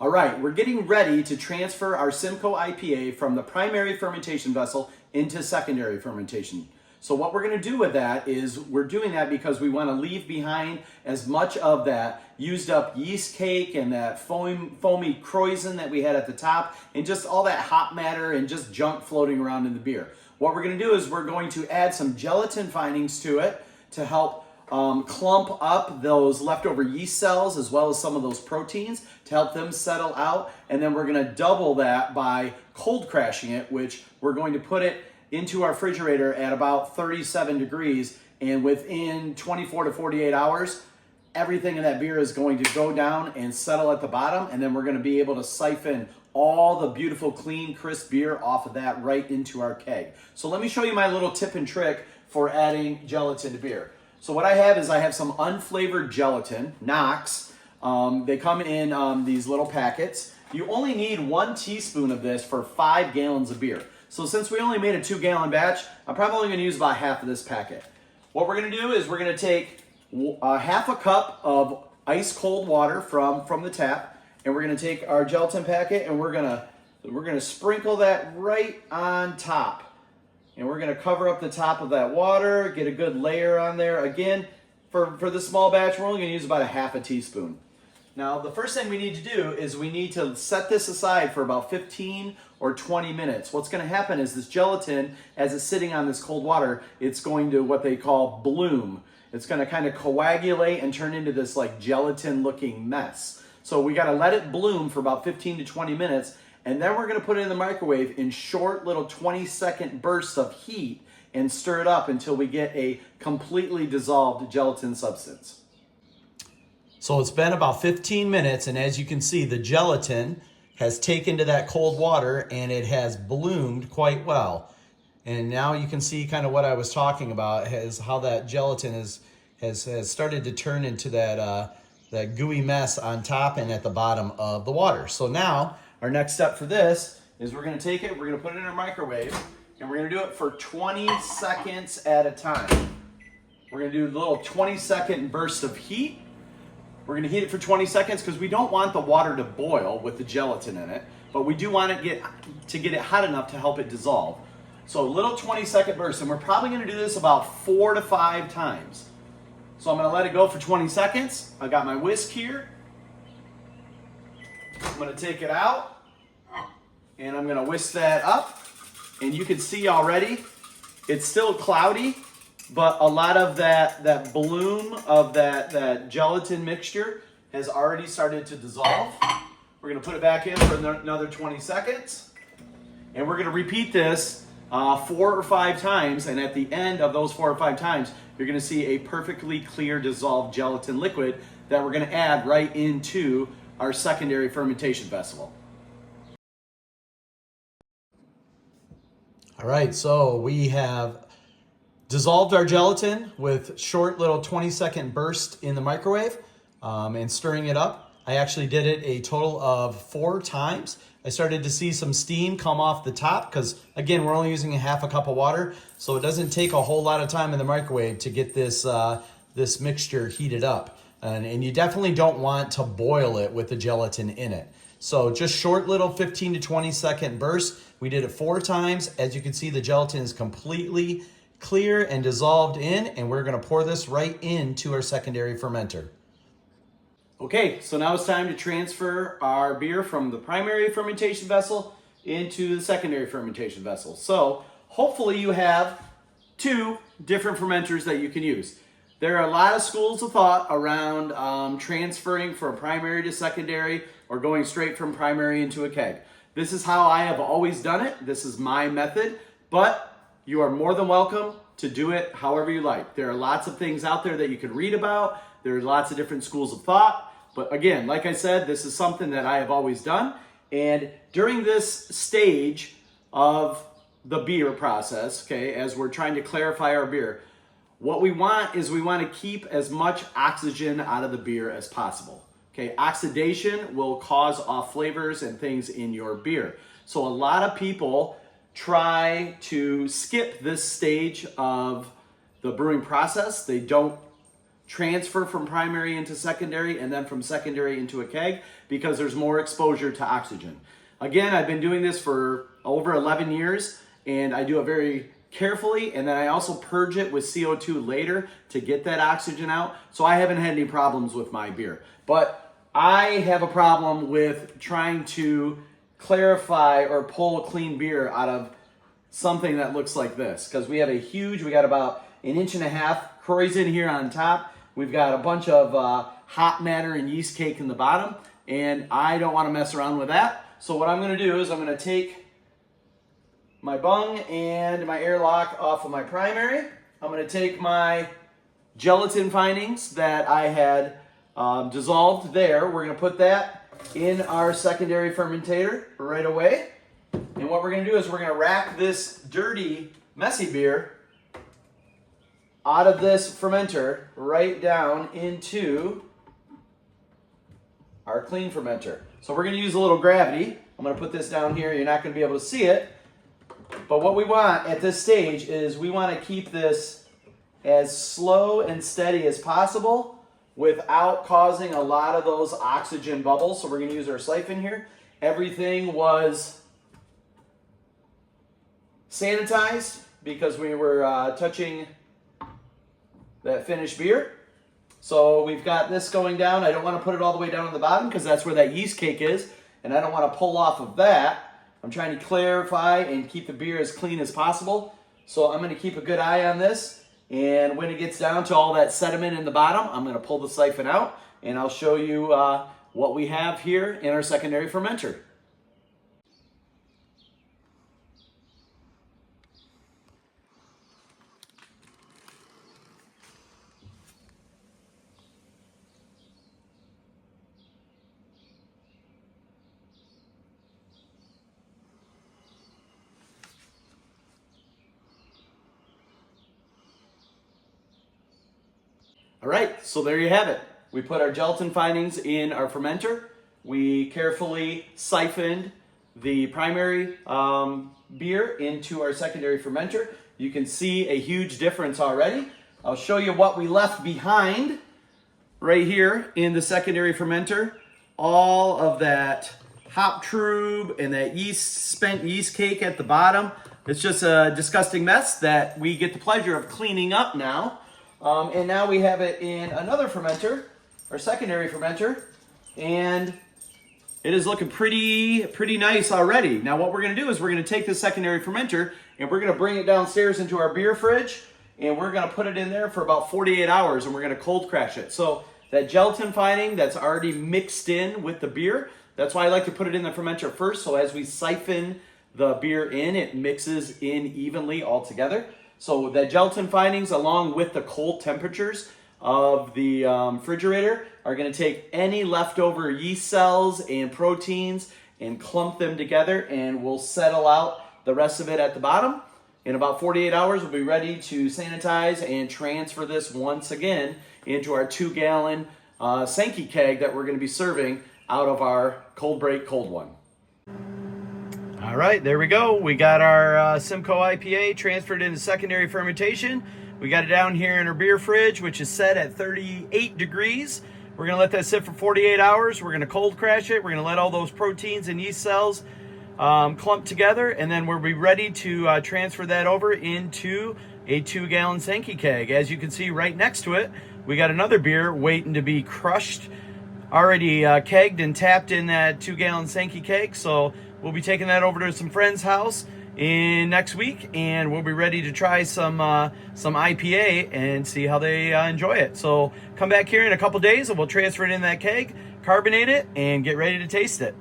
All right, we're getting ready to transfer our Simcoe IPA from the primary fermentation vessel into secondary fermentation. So what we're going to do with that is we're doing that because we want to leave behind as much of that used up yeast cake and that foamy krausen that we had at the top and just all that hop matter and just junk floating around in the beer. What we're going to do is we're going to add some gelatin findings to it to help clump up those leftover yeast cells as well as some of those proteins to help them settle out. And then we're going to double that by cold crashing it, which we're going to put it into our refrigerator at about 37 degrees. And within 24 to 48 hours, everything in that beer is going to go down and settle at the bottom. And then we're going to be able to siphon all the beautiful, clean, crisp beer off of that right into our keg. So let me show you my little tip and trick for adding gelatin to beer. So what I have some unflavored gelatin, Knox. They come in these little packets. You only need 1 teaspoon of this for 5 gallons of beer. So since we only made a 2-gallon batch, I'm probably only going to use about half of this packet. What we're going to do is we're going to take half a cup of ice cold water from the tap, and we're going to take our gelatin packet and we're going to sprinkle that right on top. And we're going to cover up the top of that water, get a good layer on there. Again, for this small batch, we're only going to use about a half a teaspoon. Now, the first thing we need to do is we need to set this aside for about 15 or 20 minutes. What's going to happen is this gelatin, as it's sitting on this cold water, it's going to what they call bloom. It's going to kind of coagulate and turn into this like gelatin-looking mess. So we got to let it bloom for about 15 to 20 minutes. And then we're going to put it in the microwave in short little 20-second bursts of heat and stir it up until we get a completely dissolved gelatin substance. So it's been about 15 minutes, and as you can see, the gelatin has taken to that cold water and it has bloomed quite well. And now you can see kind of what I was talking about, is how that gelatin has started to turn into that gooey mess on top and at the bottom of the water. So now our next step for this is we're going to take it, we're going to put it in our microwave, and we're going to do it for 20 seconds at a time. We're going to do a little 20-second burst of heat. We're going to heat it for 20 seconds because we don't want the water to boil with the gelatin in it, but we do want to get it hot enough to help it dissolve. So a little 20-second burst, and we're probably going to do this about 4 to 5 times. So I'm going to let it go for 20 seconds. I got my whisk here. I'm going to take it out, and I'm going to whisk that up. And you can see already, it's still cloudy, but a lot of that bloom of that gelatin mixture has already started to dissolve. We're going to put it back in for another 20 seconds. And we're going to repeat this 4 or 5 times. And at the end of those 4 or 5 times, you're going to see a perfectly clear dissolved gelatin liquid that we're going to add right into our secondary fermentation vessel. All right, so we have dissolved our gelatin with short little 20-second burst in the microwave and stirring it up. I actually did it a total of 4 times. I started to see some steam come off the top because, again, we're only using a half a cup of water, so it doesn't take a whole lot of time in the microwave to get this, this mixture heated up. And you definitely don't want to boil it with the gelatin in it. So just short little 15 to 20-second bursts. We did it 4 times. As you can see, the gelatin is completely clear and dissolved in, and we're going to pour this right into our secondary fermenter. Okay, so now it's time to transfer our beer from the primary fermentation vessel into the secondary fermentation vessel. So hopefully you have 2 different fermenters that you can use. There are a lot of schools of thought around transferring from primary to secondary or going straight from primary into a keg. This is how I have always done it. This is my method, but you are more than welcome to do it however you like. There are lots of things out there that you can read about. There are lots of different schools of thought. But again, like I said, this is something that I have always done. And during this stage of the beer process, okay, as we're trying to clarify our beer, what we want is we want to keep as much oxygen out of the beer as possible. Okay, oxidation will cause off flavors and things in your beer. So a lot of people try to skip this stage of the brewing process. They don't transfer from primary into secondary and then from secondary into a keg because there's more exposure to oxygen. Again, I've been doing this for over 11 years and I do it very carefully, and then I also purge it with CO2 later to get that oxygen out. So I haven't had any problems with my beer. But I have a problem with trying to clarify or pull clean beer out of something that looks like this, because we got about 1.5 inches. Croy's in here on top. We've got a bunch of hop matter and yeast cake in the bottom, and I don't want to mess around with that. So what I'm going to do is I'm going to take my bung and my airlock off of my primary. I'm going to take my gelatin finings that I had dissolved there. We're going to put that in our secondary fermentator right away. And what we're going to do is we're going to rack this dirty, messy beer out of this fermenter right down into our clean fermenter. So we're going to use a little gravity. I'm going to put this down here. You're not going to be able to see it. But what we want at this stage is we want to keep this as slow and steady as possible without causing a lot of those oxygen bubbles. So we're going to use our siphon here. Everything was sanitized because we were touching that finished beer. So we've got this going down. I don't want to put it all the way down on the bottom because that's where that yeast cake is, and I don't want to pull off of that. I'm trying to clarify and keep the beer as clean as possible. So I'm going to keep a good eye on this, and when it gets down to all that sediment in the bottom, I'm going to pull the siphon out, and I'll show you what we have here in our secondary fermenter. All right, so there you have it. We put our gelatin findings in our fermenter. We carefully siphoned the primary beer into our secondary fermenter. You can see a huge difference already. I'll show you what we left behind right here in the secondary fermenter. All of that hop trube and that spent yeast cake at the bottom. It's just a disgusting mess that we get the pleasure of cleaning up now. And now we have it in another fermenter, our secondary fermenter, and it is looking pretty nice already. Now what we're going to do is we're going to take this secondary fermenter and we're going to bring it downstairs into our beer fridge, and we're going to put it in there for about 48 hours, and we're going to cold crash it. So that gelatin finding that's already mixed in with the beer, that's why I like to put it in the fermenter first, so as we siphon the beer in, it mixes in evenly all together. So the gelatin findings, along with the cold temperatures of the refrigerator, are going to take any leftover yeast cells and proteins and clump them together, and we'll settle out the rest of it at the bottom. In about 48 hours, we'll be ready to sanitize and transfer this once again into our 2-gallon Sankey keg that we're going to be serving out of our Coldbreak ColdOne. All right, there we go. We got our Simcoe IPA transferred into secondary fermentation. We got it down here in our beer fridge, which is set at 38 degrees. We're going to let that sit for 48 hours. We're going to cold crash it. We're going to let all those proteins and yeast cells clump together, and then we'll be ready to transfer that over into a 2-gallon Sankey keg. As you can see right next to it, we got another beer waiting to be crushed, already kegged and tapped in that 2-gallon Sankey keg. So we'll be taking that over to some friend's house in next week, and we'll be ready to try some IPA and see how they enjoy it. So come back here in a couple days and we'll transfer it in that keg, carbonate it, and get ready to taste it.